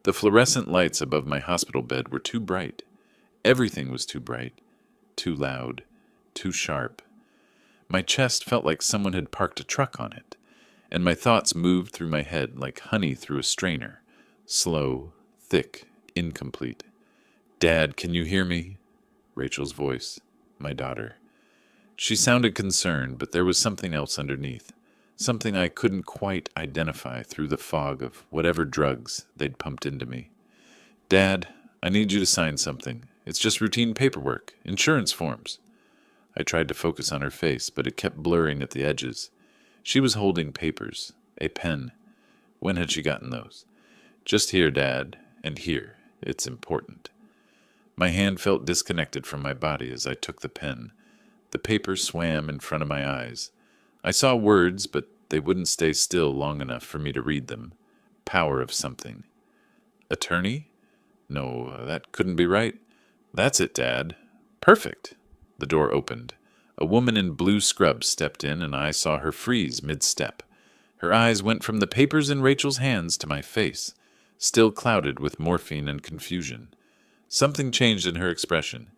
The fluorescent lights above my hospital bed were too bright. Everything was too bright, too loud, too sharp. My chest felt like someone had parked a truck on it, and my thoughts moved through my head like honey through a strainer, slow, thick, incomplete. "Dad, can you hear me?" Rachel's voice, my daughter. She sounded concerned, but there was something else underneath, something I couldn't quite identify through the fog of whatever drugs they'd pumped into me. "Dad, I need you to sign something. It's just routine paperwork, insurance forms." I tried to focus on her face, but it kept blurring at the edges. She was holding papers, a pen. When had she gotten those? "Just here, Dad, and here. It's important." My hand felt disconnected from my body as I took the pen. The paper swam in front of my eyes. I saw words, but they wouldn't stay still long enough for me to read them. Power of something. "Attorney? No, that couldn't be right." "That's it, Dad." "Perfect." The door opened. A woman in blue scrubs stepped in, and I saw her freeze mid-step. Her eyes went from the papers in Rachel's hands to my face, still clouded with morphine and confusion. Something changed in her expression,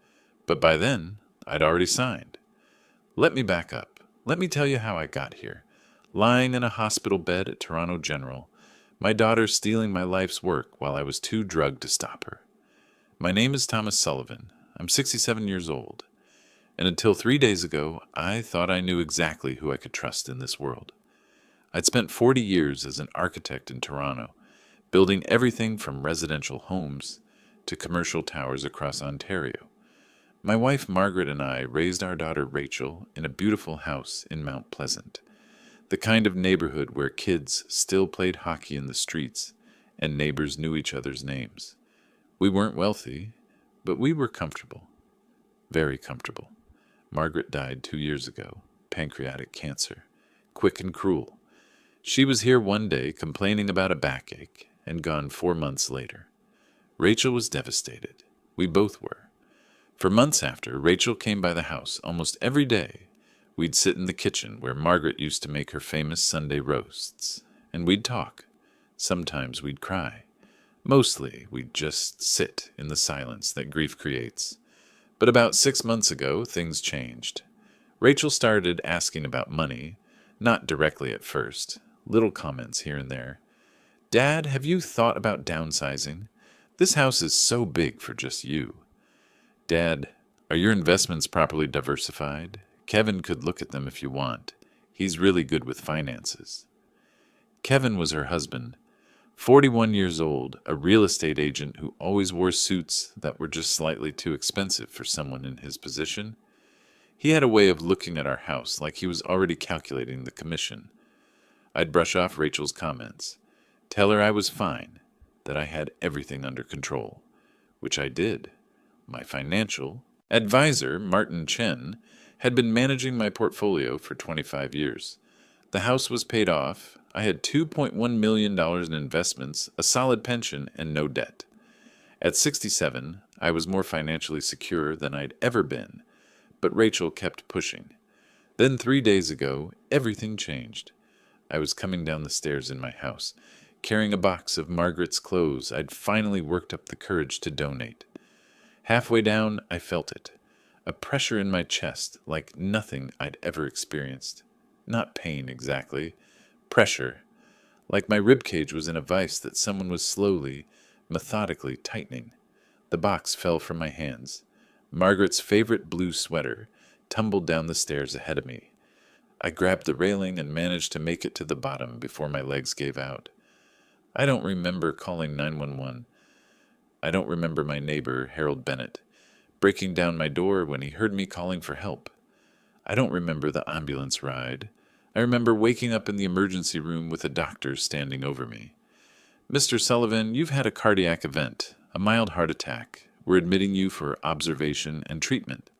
but by then, I'd already signed. "Let me back up. Let me tell you how I got here. Lying in a hospital bed at Toronto General, my daughter stealing my life's work while I was too drugged to stop her. My name is Thomas Sullivan. I'm 67 years old. And until 3 days ago, I thought I knew exactly who I could trust in this world. I'd spent 40 years as an architect in Toronto, building everything from residential homes to commercial towers across Ontario. My wife Margaret and I raised our daughter Rachel in a beautiful house in Mount Pleasant, the kind of neighborhood where kids still played hockey in the streets and neighbors knew each other's names. We weren't wealthy, but we were comfortable. Very comfortable. Margaret died 2 years ago, pancreatic cancer, quick and cruel. She was here one day complaining about a backache and gone 4 months later. Rachel was devastated. We both were. For months after, Rachel came by the house almost every day. We'd sit in the kitchen where Margaret used to make her famous Sunday roasts, and we'd talk. Sometimes we'd cry. Mostly, we'd just sit in the silence that grief creates. But about 6 months ago, things changed. Rachel started asking about money, not directly at first, little comments here and there. "Dad, have you thought about downsizing? This house is so big for just you." "Dad, are your investments properly diversified? Kevin could look at them if you want. He's really good with finances." Kevin was her husband, 41 years old, a real estate agent who always wore suits that were just slightly too expensive for someone in his position. He had a way of looking at our house like he was already calculating the commission. I'd brush off Rachel's comments, tell her I was fine, that I had everything under control, which I did. My financial advisor, Martin Chen, had been managing my portfolio for 25 years. The house was paid off. I had $2.1 million in investments, a solid pension, and no debt. At 67, I was more financially secure than I'd ever been, but Rachel kept pushing. Then 3 days ago, everything changed. I was coming down the stairs in my house, carrying a box of Margaret's clothes I'd finally worked up the courage to donate. Halfway down, I felt it, a pressure in my chest like nothing I'd ever experienced. Not pain exactly, pressure, like my ribcage was in a vice that someone was slowly, methodically tightening. The box fell from my hands. Margaret's favorite blue sweater tumbled down the stairs ahead of me. I grabbed the railing and managed to make it to the bottom before my legs gave out. I don't remember calling 911. I don't remember my neighbor, Harold Bennett, breaking down my door when he heard me calling for help. I don't remember the ambulance ride. I remember waking up in the emergency room with a doctor standing over me. "Mr. Sullivan, you've had a cardiac event, a mild heart attack. We're admitting you for observation and treatment."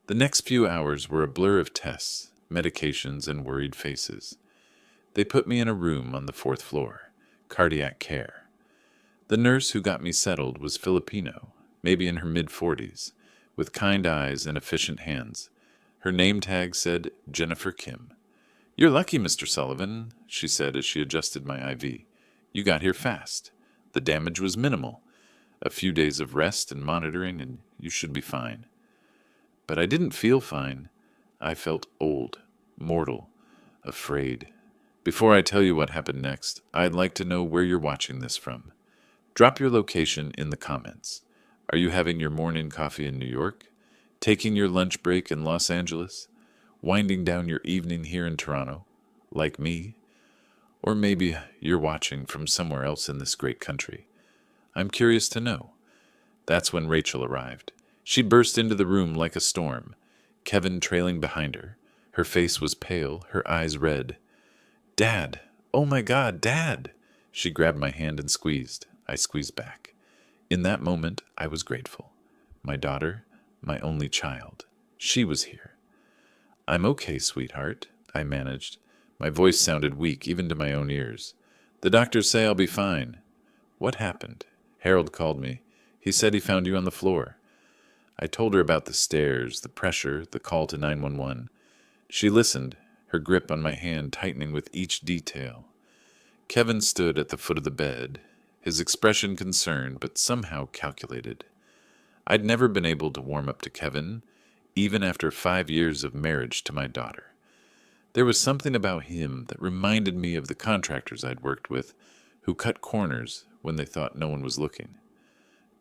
The next few hours were a blur of tests, medications, and worried faces. They put me in a room on the 4th floor, cardiac care. The nurse who got me settled was Filipino, maybe in her mid-40s, with kind eyes and efficient hands. Her name tag said Jennifer Kim. "You're lucky, Mr. Sullivan," she said as she adjusted my IV. "You got here fast. The damage was minimal. A few days of rest and monitoring, and you should be fine. But I didn't feel fine. I felt old, mortal, afraid. Before I tell you what happened next, I'd like to know where you're watching this from. Drop your location in the comments. Are you having your morning coffee in New York? Taking your lunch break in Los Angeles? Winding down your evening here in Toronto? Like me? Or maybe you're watching from somewhere else in this great country. I'm curious to know. That's when Rachel arrived. She burst into the room like a storm, Kevin trailing behind her. Her face was pale, her eyes red. "Dad! Oh my God, Dad!" She grabbed my hand and squeezed. I squeezed back. In that moment, I was grateful. My daughter, my only child. She was here. "I'm okay, sweetheart," I managed. My voice sounded weak, even to my own ears. "The doctors say I'll be fine." "What happened?" "Harold called me. He said he found you on the floor." I told her about the stairs, the pressure, the call to 911. She listened, her grip on my hand tightening with each detail. Kevin stood at the foot of the bed, his expression concerned but somehow calculated. I'd never been able to warm up to Kevin, even after 5 years of marriage to my daughter. There was something about him that reminded me of the contractors I'd worked with, who cut corners when they thought no one was looking.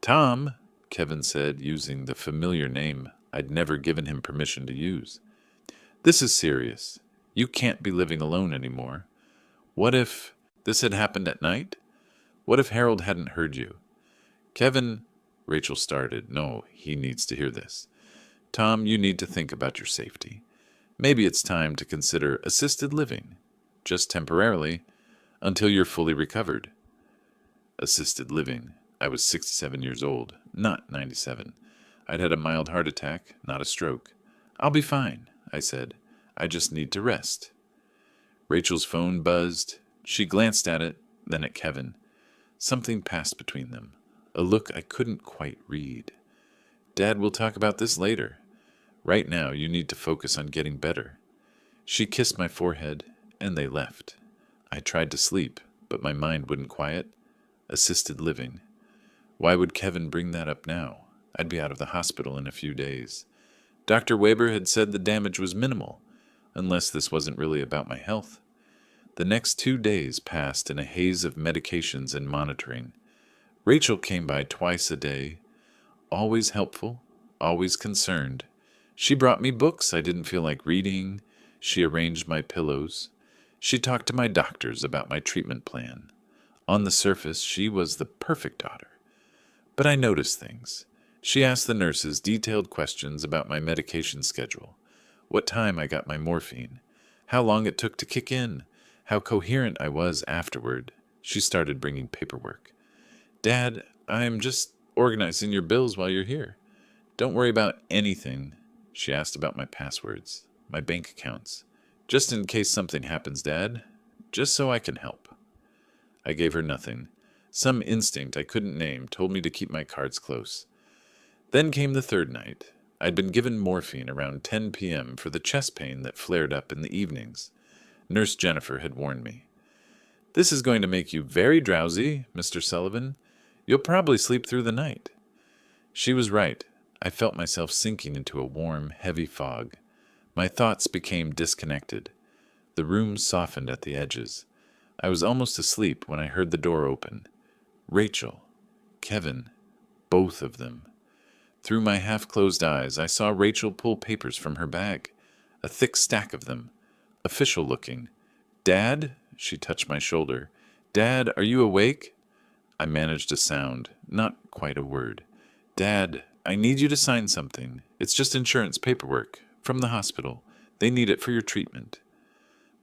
"Tom," Kevin said, using the familiar name I'd never given him permission to use. "This is serious. You can't be living alone anymore. What if this had happened at night? What if Harold hadn't heard you?" "Kevin," Rachel started. "No, he needs to hear this. Tom, you need to think about your safety. Maybe it's time to consider assisted living, just temporarily, until you're fully recovered." Assisted living. I was 67 years old, not 97. I'd had a mild heart attack, not a stroke. "I'll be fine," I said. "I just need to rest." Rachel's phone buzzed. She glanced at it, then at Kevin. Something passed between them, a look I couldn't quite read. "Dad, we'll talk about this later. Right now, you need to focus on getting better." She kissed my forehead, and they left. I tried to sleep, but my mind wouldn't quiet. Assisted living. Why would Kevin bring that up now? I'd be out of the hospital in a few days. Dr. Weber had said the damage was minimal, unless this wasn't really about my health. The next 2 days passed in a haze of medications and monitoring. Rachel came by twice a day, always helpful, always concerned. She brought me books I didn't feel like reading. She arranged my pillows. She talked to my doctors about my treatment plan. On the surface, she was the perfect daughter. But I noticed things. She asked the nurses detailed questions about my medication schedule, what time I got my morphine, how long it took to kick in, how coherent I was afterward. She started bringing paperwork. "Dad, I'm just organizing your bills while you're here. Don't worry about anything." She asked about my passwords, my bank accounts. "Just in case something happens, Dad. Just so I can help." I gave her nothing. Some instinct I couldn't name told me to keep my cards close. Then came the third night. I'd been given morphine around 10 p.m. for the chest pain that flared up in the evenings. Nurse Jennifer had warned me. "This is going to make you very drowsy, Mr. Sullivan. You'll probably sleep through the night." She was right. I felt myself sinking into a warm, heavy fog. My thoughts became disconnected. The room softened at the edges. I was almost asleep when I heard the door open. Rachel, Kevin, both of them. Through my half-closed eyes, I saw Rachel pull papers from her bag, a thick stack of them, official-looking. "Dad?" She touched my shoulder. "Dad, are you awake?" I managed a sound, not quite a word. "Dad, I need you to sign something. It's just insurance paperwork, from the hospital. They need it for your treatment."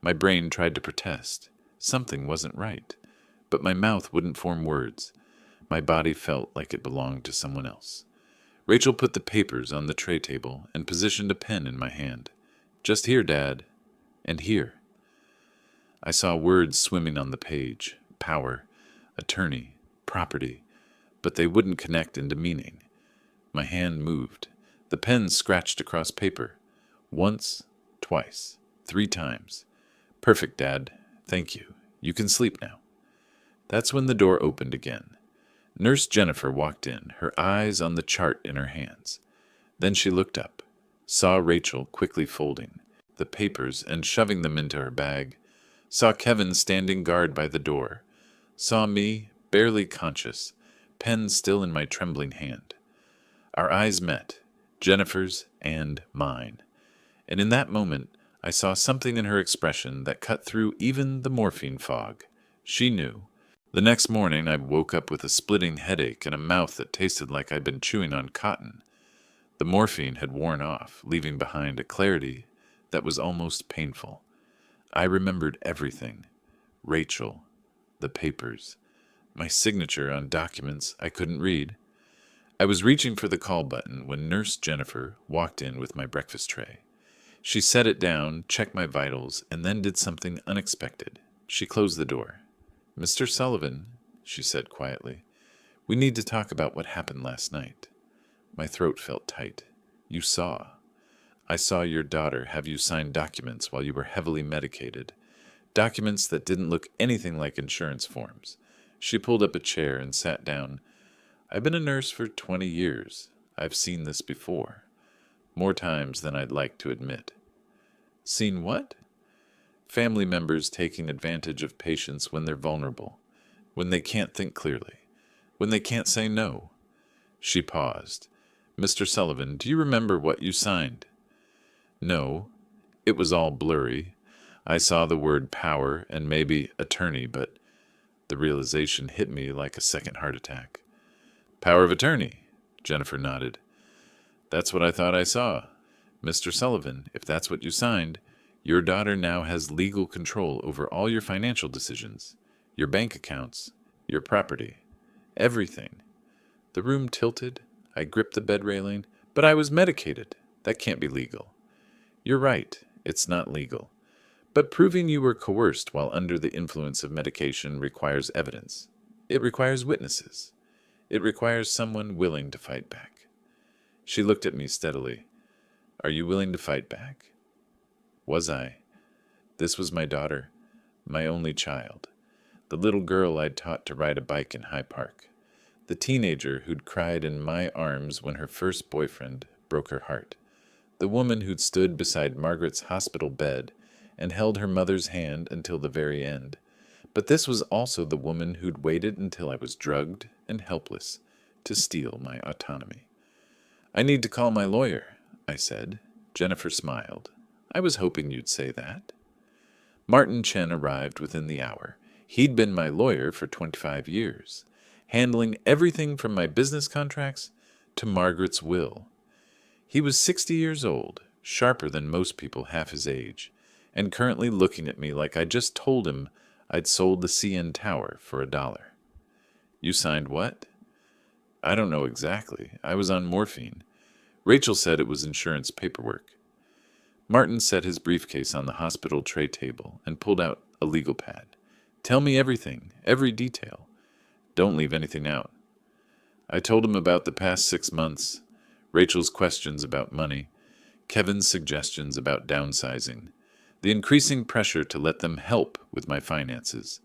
My brain tried to protest. Something wasn't right. But my mouth wouldn't form words. My body felt like it belonged to someone else. Rachel put the papers on the tray table and positioned a pen in my hand. "Just here, Dad. And here." I saw words swimming on the page. Power, attorney, property. But they wouldn't connect into meaning. My hand moved. The pen scratched across paper. Once, twice, 3 times. "Perfect, Dad. Thank you. You can sleep now." That's when the door opened again. Nurse Jennifer walked in, her eyes on the chart in her hands. Then she looked up, saw Rachel quickly folding the papers and shoving them into her bag, saw Kevin standing guard by the door, saw me, barely conscious, pen still in my trembling hand. Our eyes met, Jennifer's and mine, and in that moment I saw something in her expression that cut through even the morphine fog. She knew. The next morning I woke up with a splitting headache and a mouth that tasted like I'd been chewing on cotton. The morphine had worn off, leaving behind a clarity that was almost painful. I remembered everything. Rachel, the papers, my signature on documents I couldn't read. I was reaching for the call button when Nurse Jennifer walked in with my breakfast tray. She set it down, checked my vitals, and then did something unexpected. She closed the door. "Mr. Sullivan," she said quietly, "we need to talk about what happened last night." My throat felt tight. "You saw. I saw your daughter have you sign documents while you were heavily medicated. Documents that didn't look anything like insurance forms." She pulled up a chair and sat down. "I've been a nurse for 20 years. I've seen this before. More times than I'd like to admit." "Seen what?" "Family members taking advantage of patients when they're vulnerable, when they can't think clearly, when they can't say no." She paused. "Mr. Sullivan, do you remember what you signed?" "No. It was all blurry. I saw the word power and maybe attorney, but the realization hit me like a second heart attack." "Power of attorney," Jennifer nodded. "That's what I thought I saw. Mr. Sullivan, if that's what you signed, your daughter now has legal control over all your financial decisions, your bank accounts, your property, everything." The room tilted. I gripped the bed railing. "But I was medicated. That can't be legal." "You're right. It's not legal. But proving you were coerced while under the influence of medication requires evidence. It requires witnesses. It requires someone willing to fight back." She looked at me steadily. "Are you willing to fight back?" Was I? This was my daughter, my only child, the little girl I'd taught to ride a bike in High Park, the teenager who'd cried in my arms when her first boyfriend broke her heart, the woman who'd stood beside Margaret's hospital bed and held her mother's hand until the very end. But this was also the woman who'd waited until I was drugged and helpless to steal my autonomy. "I need to call my lawyer," I said. Jennifer smiled. "I was hoping you'd say that." Martin Chen arrived within the hour. He'd been my lawyer for 25 years, handling everything from my business contracts to Margaret's will. He was 60 years old, sharper than most people half his age, and currently looking at me like I just told him I'd sold the CN Tower for $1. "You signed what?" "I don't know exactly. I was on morphine. Rachel said it was insurance paperwork." Martin set his briefcase on the hospital tray table and pulled out a legal pad. "Tell me everything, every detail. Don't leave anything out." I told him about the past 6 months, Rachel's questions about money, Kevin's suggestions about downsizing, the increasing pressure to let them help with my finances,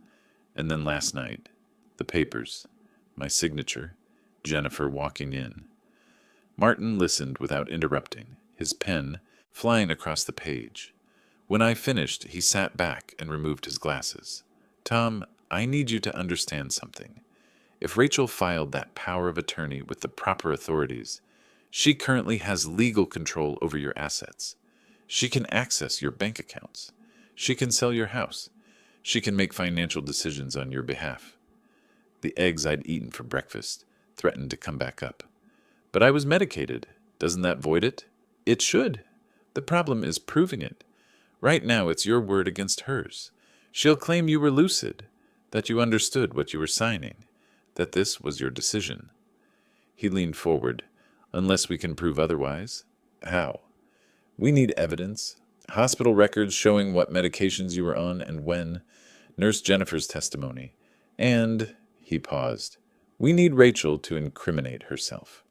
and then last night, the papers, my signature, Jennifer walking in. Martin listened without interrupting, his pen flying across the page. When I finished, he sat back and removed his glasses. "Tom, I need you to understand something. If Rachel filed that power of attorney with the proper authorities, she currently has legal control over your assets. She can access your bank accounts. She can sell your house. She can make financial decisions on your behalf." The eggs I'd eaten for breakfast threatened to come back up. "But I was medicated. Doesn't that void it?" "It should. The problem is proving it. Right now it's your word against hers. She'll claim you were lucid, that you understood what you were signing, that this was your decision." He leaned forward. "Unless we can prove otherwise." "How?" "We need evidence. Hospital records showing what medications you were on and when. Nurse Jennifer's testimony. And," he paused, "we need Rachel to incriminate herself."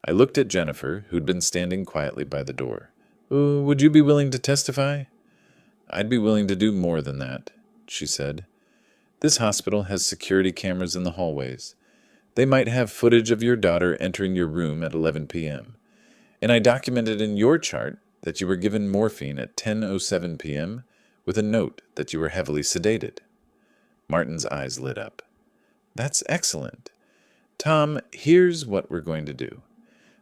I looked at Jennifer, who'd been standing quietly by the door. "Would you be willing to testify?" "I'd be willing to do more than that," she said. "This hospital has security cameras in the hallways. They might have footage of your daughter entering your room at 11 p.m. And I documented in your chart that you were given morphine at 10:07 p.m. with a note that you were heavily sedated. Martin's eyes lit up. That's excellent. Tom, here's what we're going to do.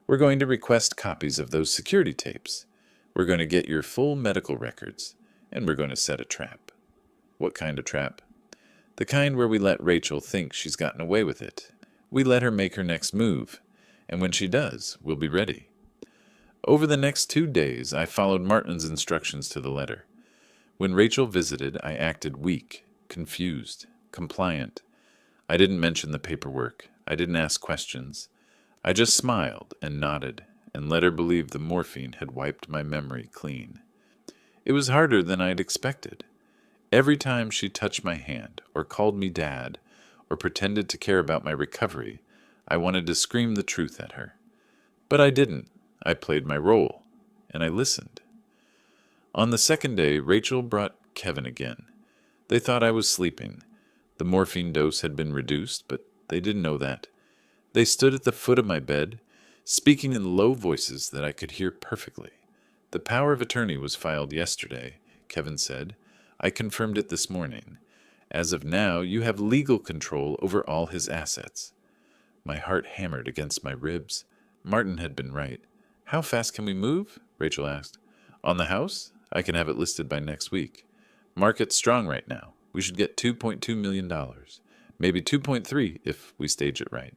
We're going to request copies of those security tapes. We're going to get your full medical records, and we're going to set a trap. What kind of trap? The kind where we let Rachel think she's gotten away with it. We let her make her next move, and when she does, we'll be ready. Over the next 2 days, I followed Martin's instructions to the letter. When Rachel visited, I acted weak, confused, compliant. I didn't mention the paperwork. I didn't ask questions. I just smiled and nodded and let her believe the morphine had wiped my memory clean. It was harder than I'd expected. Every time she touched my hand or called me Dad or pretended to care about my recovery, I wanted to scream the truth at her. But I didn't. I played my role, and I listened. On the second day, Rachel brought Kevin again. They thought I was sleeping. The morphine dose had been reduced, but they didn't know that. They stood at the foot of my bed, speaking in low voices that I could hear perfectly. The power of attorney was filed yesterday, Kevin said. I confirmed it this morning. As of now, you have legal control over all his assets. My heart hammered against my ribs. Martin had been right. How fast can we move? Rachel asked. On the house? I can have it listed by next week. Market's strong right now. We should get $2.2 million. Maybe 2.3 if we stage it right.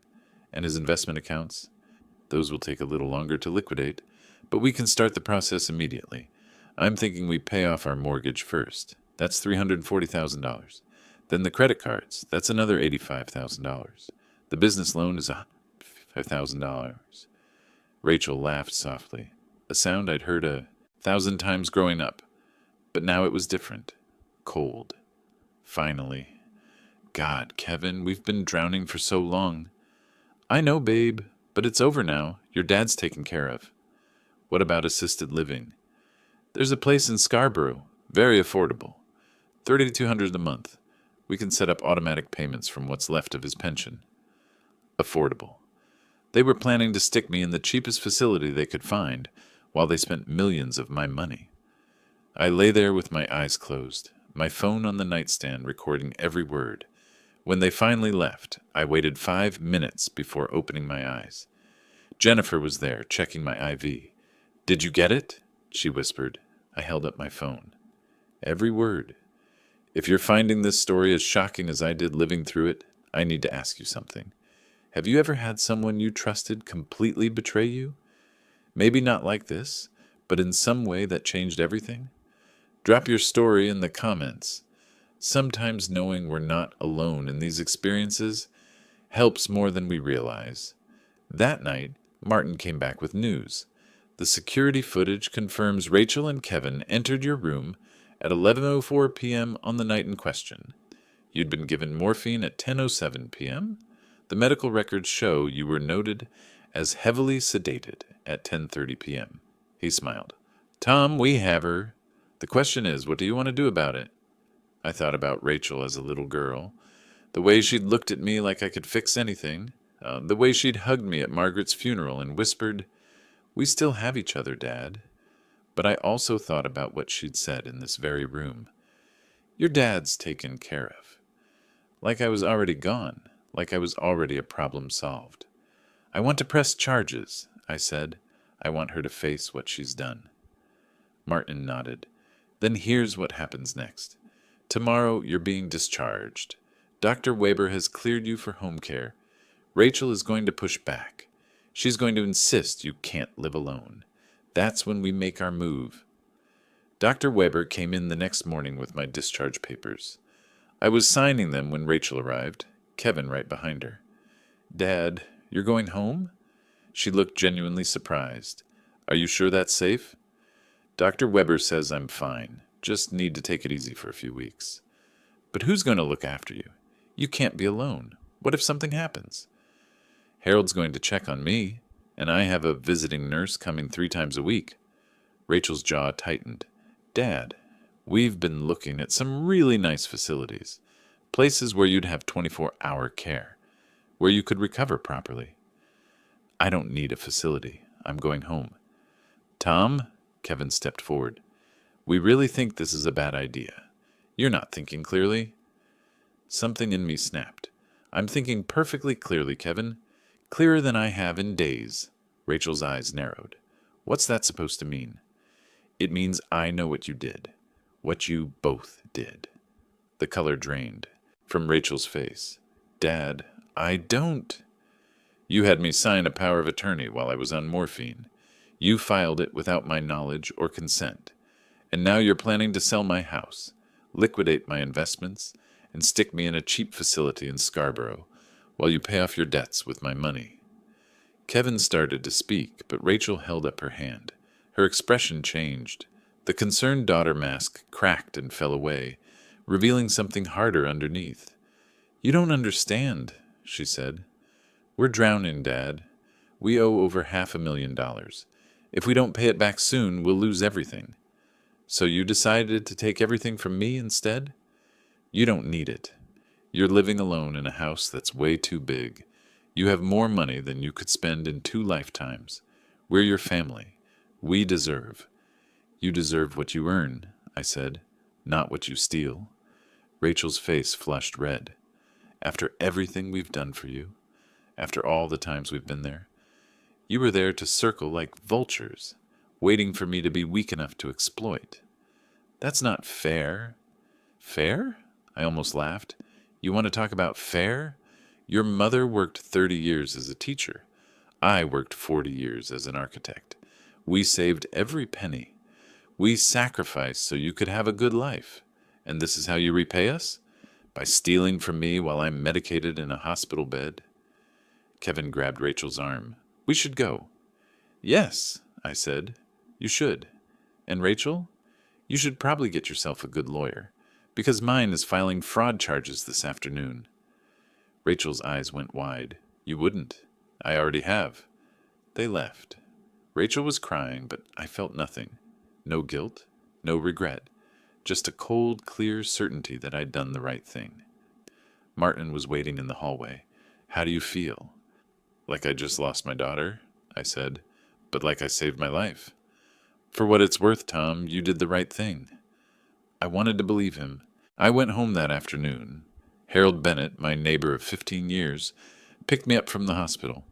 And his investment accounts? Those will take a little longer to liquidate, but we can start the process immediately. I'm thinking we pay off our mortgage first. That's $340,000. Then the credit cards, that's another $85,000. The business loan is $5,000. Rachel laughed softly, a sound I'd heard 1,000 times growing up. But now it was different. Cold. Finally. God, Kevin, we've been drowning for so long. I know, babe, but it's over now. Your dad's taken care of. What about assisted living? There's a place in Scarborough, very affordable. $3,200 a month. We can set up automatic payments from what's left of his pension. Affordable. They were planning to stick me in the cheapest facility they could find, while they spent millions of my money. I lay there with my eyes closed, my phone on the nightstand recording every word. When they finally left, I waited 5 minutes before opening my eyes. Jennifer was there, checking my IV. Did you get it? She whispered. I held up my phone. Every word. If you're finding this story as shocking as I did living through it, I need to ask you something. Have you ever had someone you trusted completely betray you? Maybe not like this, but in some way that changed everything? Drop your story in the comments. Sometimes knowing we're not alone in these experiences helps more than we realize. That night, Martin came back with news. The security footage confirms Rachel and Kevin entered your room at 11:04 p.m. on the night in question. You'd been given morphine at 10:07 p.m. The medical records show you were noted as heavily sedated at 10:30 p.m. He smiled. Tom, we have her. The question is, what do you want to do about it? I thought about Rachel as a little girl, the way she'd looked at me like I could fix anything, the way she'd hugged me at Margaret's funeral and whispered, "We still have each other, Dad." But I also thought about what she'd said in this very room. Your dad's taken care of. Like I was already gone, like I was already a problem solved. I want to press charges, I said. I want her to face what she's done. Martin nodded. Then here's what happens next. Tomorrow you're being discharged. Dr. Weber has cleared you for home care. Rachel is going to push back. She's going to insist you can't live alone. That's when we make our move. Dr. Weber came in the next morning with my discharge papers. I was signing them when Rachel arrived, Kevin right behind her. Dad, you're going home? She looked genuinely surprised. Are you sure that's safe? Dr. Weber says I'm fine. Just need to take it easy for a few weeks. But who's going to look after you? You can't be alone. What if something happens? Harold's going to check on me, and I have a visiting nurse coming 3 times a week. Rachel's jaw tightened. Dad, we've been looking at some really nice facilities, places where you'd have 24-hour care. where you could recover properly. I don't need a facility. I'm going home. Tom, Kevin stepped forward. We really think this is a bad idea. You're not thinking clearly. Something in me snapped. I'm thinking perfectly clearly, Kevin. Clearer than I have in days. Rachel's eyes narrowed. What's that supposed to mean? It means I know what you did. What you both did. The color drained from Rachel's face. Dad, I don't. You had me sign a power of attorney while I was on morphine. You filed it without my knowledge or consent. And now you're planning to sell my house, liquidate my investments, and stick me in a cheap facility in Scarborough while you pay off your debts with my money. Kevin started to speak, but Rachel held up her hand. Her expression changed. The concerned daughter mask cracked and fell away, revealing something harder underneath. You don't understand, she said. We're drowning, Dad. We owe over $500,000. If we don't pay it back soon, we'll lose everything. So you decided to take everything from me instead? You don't need it. You're living alone in a house that's way too big. You have more money than you could spend in 2 lifetimes. We're your family. We deserve. You deserve what you earn, I said, not what you steal. Rachel's face flushed red. After everything we've done for you, after all the times we've been there, you were there to circle like vultures, waiting for me to be weak enough to exploit. That's not fair. Fair? I almost laughed. You want to talk about fair? Your mother worked 30 years as a teacher. I worked 40 years as an architect. We saved every penny. We sacrificed so you could have a good life. And this is how you repay us? By stealing from me while I'm medicated in a hospital bed? Kevin grabbed Rachel's arm. We should go. Yes, I said. You should. And Rachel, you should probably get yourself a good lawyer, because mine is filing fraud charges this afternoon. Rachel's eyes went wide. You wouldn't. I already have. They left. Rachel was crying, but I felt nothing. No guilt, no regret, just a cold, clear certainty that I'd done the right thing. Martin was waiting in the hallway. How do you feel? Like I just lost my daughter, I said, but like I saved my life. For what it's worth, Tom, you did the right thing. I wanted to believe him. I went home that afternoon. Harold Bennett, my neighbor of 15 years, picked me up from the hospital.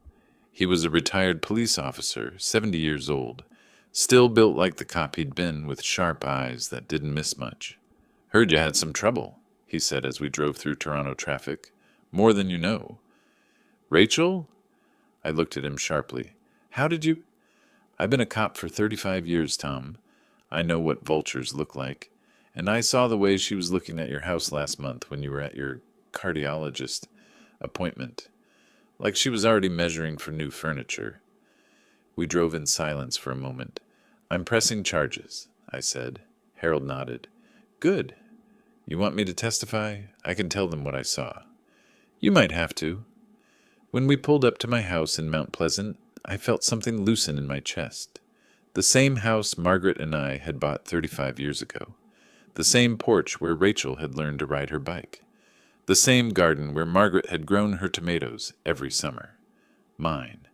He was a retired police officer, 70 years old, still built like the cop he'd been, with sharp eyes that didn't miss much. Heard you had some trouble, he said as we drove through Toronto traffic. More than you know. Rachel? I looked at him sharply. How did you... I've been a cop for 35 years, Tom. I know what vultures look like. And I saw the way she was looking at your house last month when you were at your cardiologist appointment. Like she was already measuring for new furniture. We drove in silence for a moment. I'm pressing charges, I said. Harold nodded. Good. You want me to testify? I can tell them what I saw. You might have to. When we pulled up to my house in Mount Pleasant, I felt something loosen in my chest. The same house Margaret and I had bought 35 years ago. The same porch where Rachel had learned to ride her bike. The same garden where Margaret had grown her tomatoes every summer. Mine.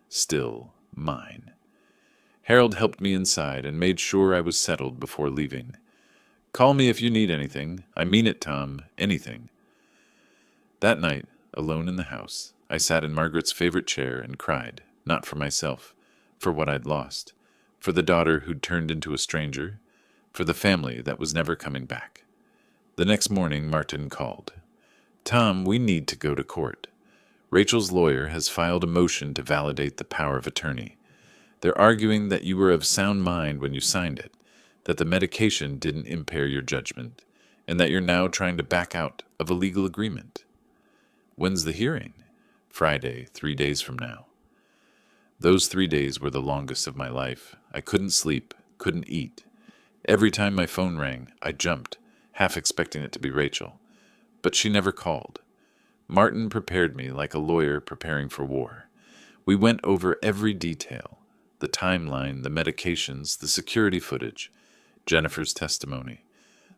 Still mine. Harold helped me inside and made sure I was settled before leaving. Call me if you need anything. I mean it, Tom. Anything. That night, alone in the house, I sat in Margaret's favorite chair and cried, not for myself, for what I'd lost, for the daughter who'd turned into a stranger, for the family that was never coming back. The next morning, Martin called. Tom, we need to go to court. Rachel's lawyer has filed a motion to validate the power of attorney. They're arguing that you were of sound mind when you signed it, that the medication didn't impair your judgment, and that you're now trying to back out of a legal agreement. When's the hearing? Friday, 3 days from now. Those 3 days were the longest of my life. I couldn't sleep, couldn't eat. Every time my phone rang, I jumped, half expecting it to be Rachel. But she never called. Martin prepared me like a lawyer preparing for war. We went over every detail, the timeline, the medications, the security footage, Jennifer's testimony,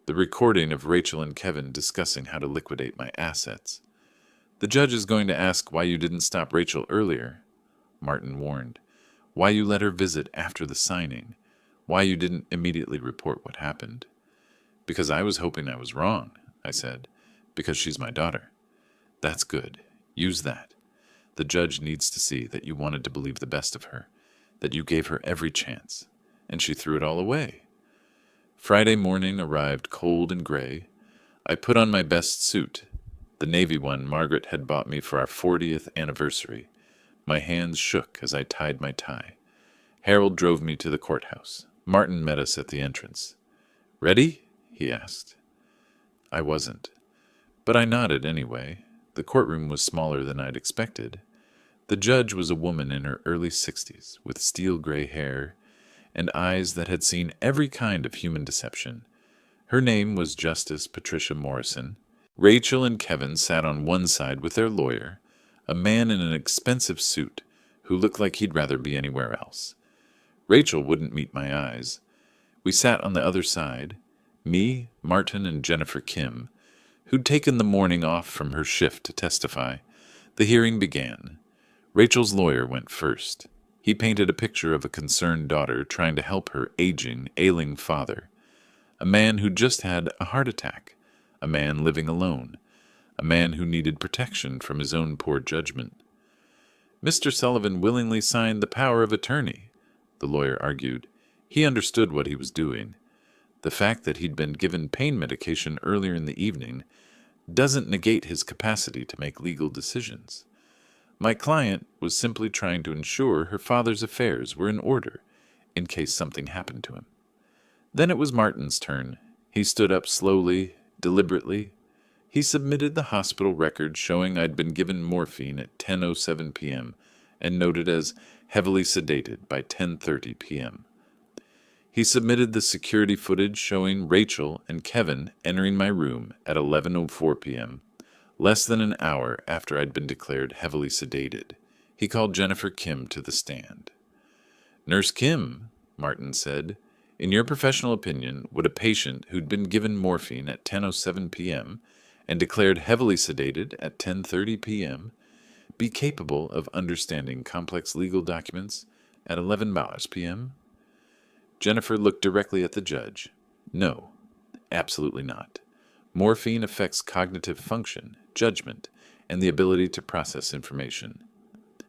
the recording of Rachel and Kevin discussing how to liquidate my assets. The judge is going to ask why you didn't stop Rachel earlier, Martin warned. Why you let her visit after the signing. Why you didn't immediately report what happened. Because I was hoping I was wrong, I said. Because she's my daughter. That's good. Use that. The judge needs to see that you wanted to believe the best of her, that you gave her every chance, and she threw it all away. Friday morning arrived cold and gray. I put on my best suit, the navy one Margaret had bought me for our 40th anniversary. My hands shook as I tied my tie. Harold drove me to the courthouse. Martin met us at the entrance. Ready? He asked. I wasn't, but I nodded anyway. The courtroom was smaller than I'd expected. The judge was a woman in her early 60s, with steel gray hair and eyes that had seen every kind of human deception. Her name was Justice Patricia Morrison. Rachel and Kevin sat on one side with their lawyer, a man in an expensive suit who looked like he'd rather be anywhere else. Rachel wouldn't meet my eyes. We sat on the other side, me, Martin, and Jennifer Kim, who'd taken the morning off from her shift to testify. The hearing began. Rachel's lawyer went first. He painted a picture of a concerned daughter trying to help her aging, ailing father. A man who just had a heart attack. A man living alone. A man who needed protection from his own poor judgment. Mr. Sullivan willingly signed the power of attorney, the lawyer argued. He understood what he was doing. The fact that he'd been given pain medication earlier in the evening doesn't negate his capacity to make legal decisions. My client was simply trying to ensure her father's affairs were in order in case something happened to him. Then it was Martin's turn. He stood up slowly, deliberately. He submitted the hospital record showing I'd been given morphine at 10:07 p.m. and noted as heavily sedated by 10:30 p.m. He submitted the security footage showing Rachel and Kevin entering my room at 11:04 p.m., less than an hour after I'd been declared heavily sedated. He called Jennifer Kim to the stand. Nurse Kim, Martin said, in your professional opinion, would a patient who'd been given morphine at 10:07 p.m. and declared heavily sedated at 10:30 p.m. be capable of understanding complex legal documents at 11 p.m.? Jennifer looked directly at the judge. No, absolutely not. Morphine affects cognitive function, judgment, and the ability to process information.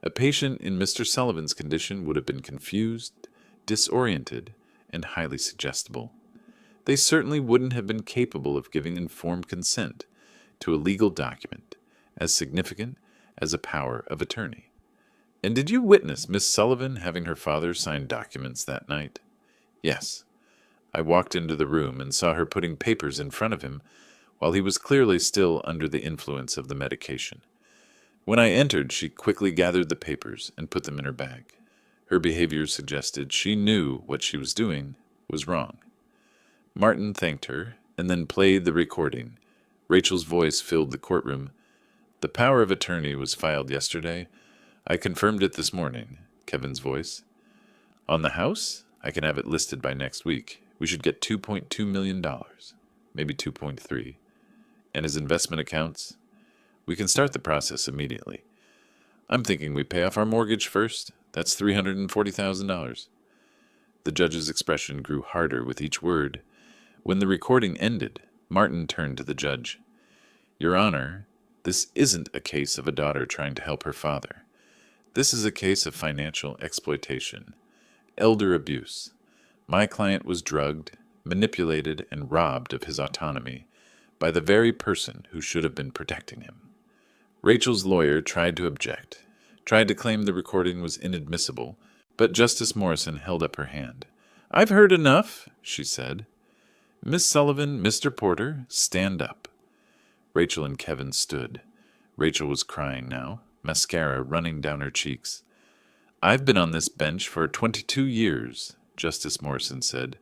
A patient in Mr. Sullivan's condition would have been confused, disoriented, and highly suggestible. They certainly wouldn't have been capable of giving informed consent to a legal document as significant as a power of attorney. And did you witness Miss Sullivan having her father sign documents that night? Yes. I walked into the room and saw her putting papers in front of him while he was clearly still under the influence of the medication. When I entered, she quickly gathered the papers and put them in her bag. Her behavior suggested she knew what she was doing was wrong. Martin thanked her and then played the recording. Rachel's voice filled the courtroom. The power of attorney was filed yesterday. I confirmed it this morning, Kevin's voice. On the house? I can have it listed by next week. We should get $2.2 million, maybe 2.3. And his investment accounts? We can start the process immediately. I'm thinking we pay off our mortgage first. That's $340,000. The judge's expression grew harder with each word. When the recording ended, Martin turned to the judge. Your Honor, this isn't a case of a daughter trying to help her father. This is a case of financial exploitation. Elder abuse. My client was drugged, manipulated, and robbed of his autonomy by the very person who should have been protecting him. Rachel's lawyer tried to object, tried to claim the recording was inadmissible, but Justice Morrison held up her hand. I've heard enough, she said. Miss Sullivan, Mr. Porter, stand up. Rachel and Kevin stood. Rachel was crying now, mascara running down her cheeks. I've been on this bench for 22 years, Justice Morrison said.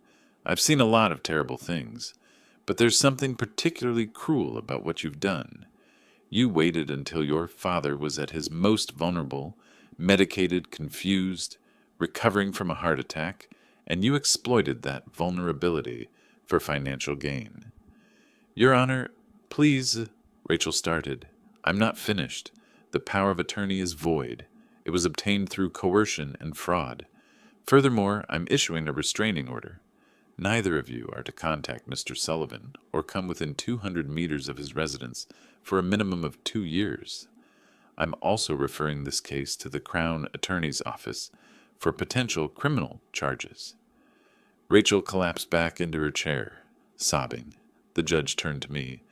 I've seen a lot of terrible things, but there's something particularly cruel about what you've done. You waited until your father was at his most vulnerable, medicated, confused, recovering from a heart attack, and you exploited that vulnerability for financial gain. Your Honor, please, Rachel started. I'm not finished. The power of attorney is void. It was obtained through coercion and fraud. Furthermore, I'm issuing a restraining order. Neither of you are to contact Mr. Sullivan or come within 200 meters of his residence for a minimum of 2 years. I'm also referring this case to the Crown Attorney's Office for potential criminal charges. Rachel collapsed back into her chair, sobbing. The judge turned to me.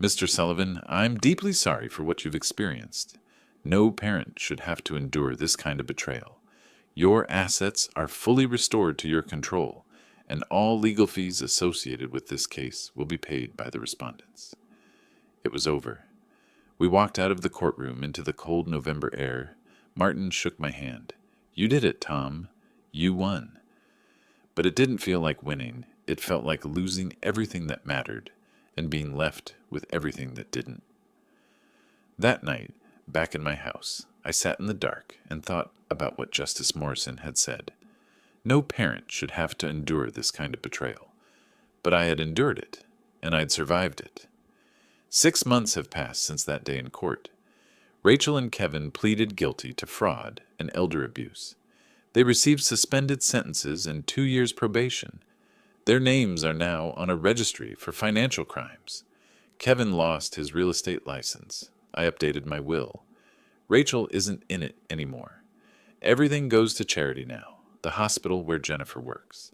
Mr. Sullivan, I'm deeply sorry for what you've experienced. No parent should have to endure this kind of betrayal. Your assets are fully restored to your control, and all legal fees associated with this case will be paid by the respondents. It was over. We walked out of the courtroom into the cold November air. Martin shook my hand. You did it, Tom. You won. But it didn't feel like winning. It felt like losing everything that mattered and being left with everything that didn't. That night, back in my house, I sat in the dark and thought about what Justice Morrison had said. No parent should have to endure this kind of betrayal. But I had endured it, and I'd survived it. 6 months have passed since that day in court. Rachel and Kevin pleaded guilty to fraud and elder abuse. They received suspended sentences and 2 years probation. Their names are now on a registry for financial crimes. Kevin lost his real estate license. I updated my will. Rachel isn't in it anymore. Everything goes to charity now, the hospital where Jennifer works,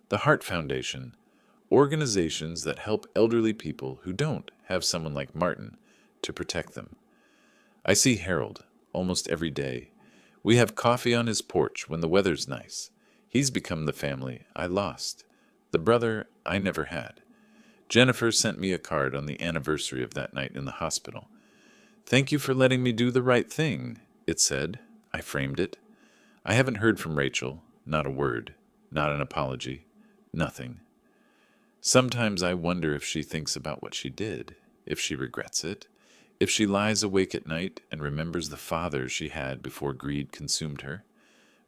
the Heart Foundation, organizations that help elderly people who don't have someone like Martin to protect them. I see Harold almost every day. We have coffee on his porch when the weather's nice. He's become the family I lost, the brother I never had. Jennifer sent me a card on the anniversary of that night in the hospital. Thank you for letting me do the right thing, it said. I framed it. I haven't heard from Rachel, not a word, not an apology, nothing. Sometimes I wonder if she thinks about what she did, if she regrets it, if she lies awake at night and remembers the father she had before greed consumed her.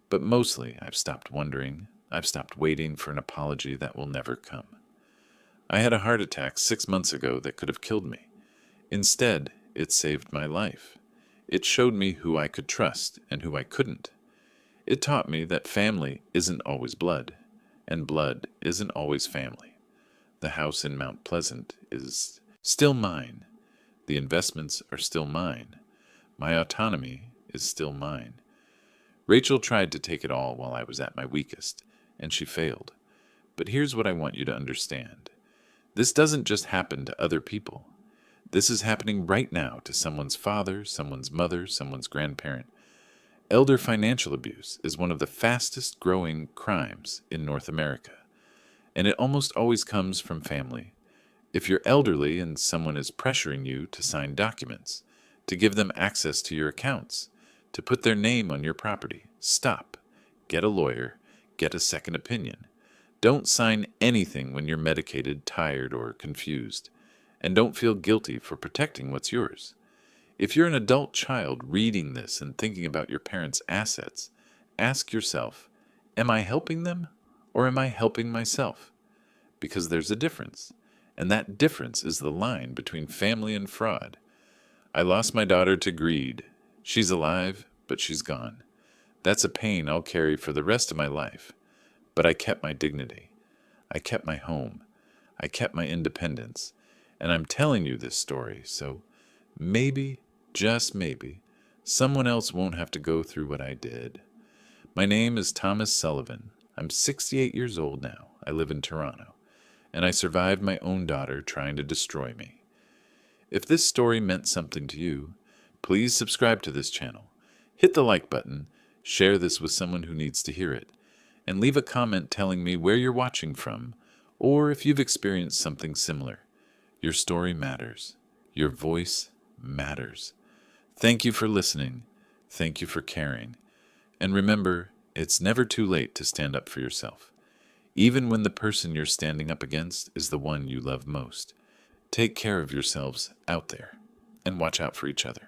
But mostly I've stopped wondering. I've stopped waiting for an apology that will never come. I had a heart attack 6 months ago that could have killed me. Instead, it saved my life. It showed me who I could trust and who I couldn't. It taught me that family isn't always blood, and blood isn't always family. The house in Mount Pleasant is still mine. The investments are still mine. My autonomy is still mine. Rachel tried to take it all while I was at my weakest, and she failed. But here's what I want you to understand. This doesn't just happen to other people. This is happening right now to someone's father, someone's mother, someone's grandparent. Elder financial abuse is one of the fastest growing crimes in North America, and it almost always comes from family. If you're elderly and someone is pressuring you to sign documents, to give them access to your accounts, to put their name on your property, stop. Get a lawyer. Get a second opinion. Don't sign anything when you're medicated, tired, or confused. And don't feel guilty for protecting what's yours. If you're an adult child reading this and thinking about your parents' assets, ask yourself, am I helping them or am I helping myself? Because there's a difference. And that difference is the line between family and fraud. I lost my daughter to greed. She's alive, but she's gone. That's a pain I'll carry for the rest of my life. But I kept my dignity. I kept my home. I kept my independence. And I'm telling you this story, so maybe, just maybe, someone else won't have to go through what I did. My name is Thomas Sullivan. I'm 68 years old now. I live in Toronto. And I survived my own daughter trying to destroy me. If this story meant something to you, please subscribe to this channel. Hit the like button, share this with someone who needs to hear it, and leave a comment telling me where you're watching from, or if you've experienced something similar. Your story matters. Your voice matters. Thank you for listening. Thank you for caring. And remember, it's never too late to stand up for yourself, even when the person you're standing up against is the one you love most. Take care of yourselves out there, and watch out for each other.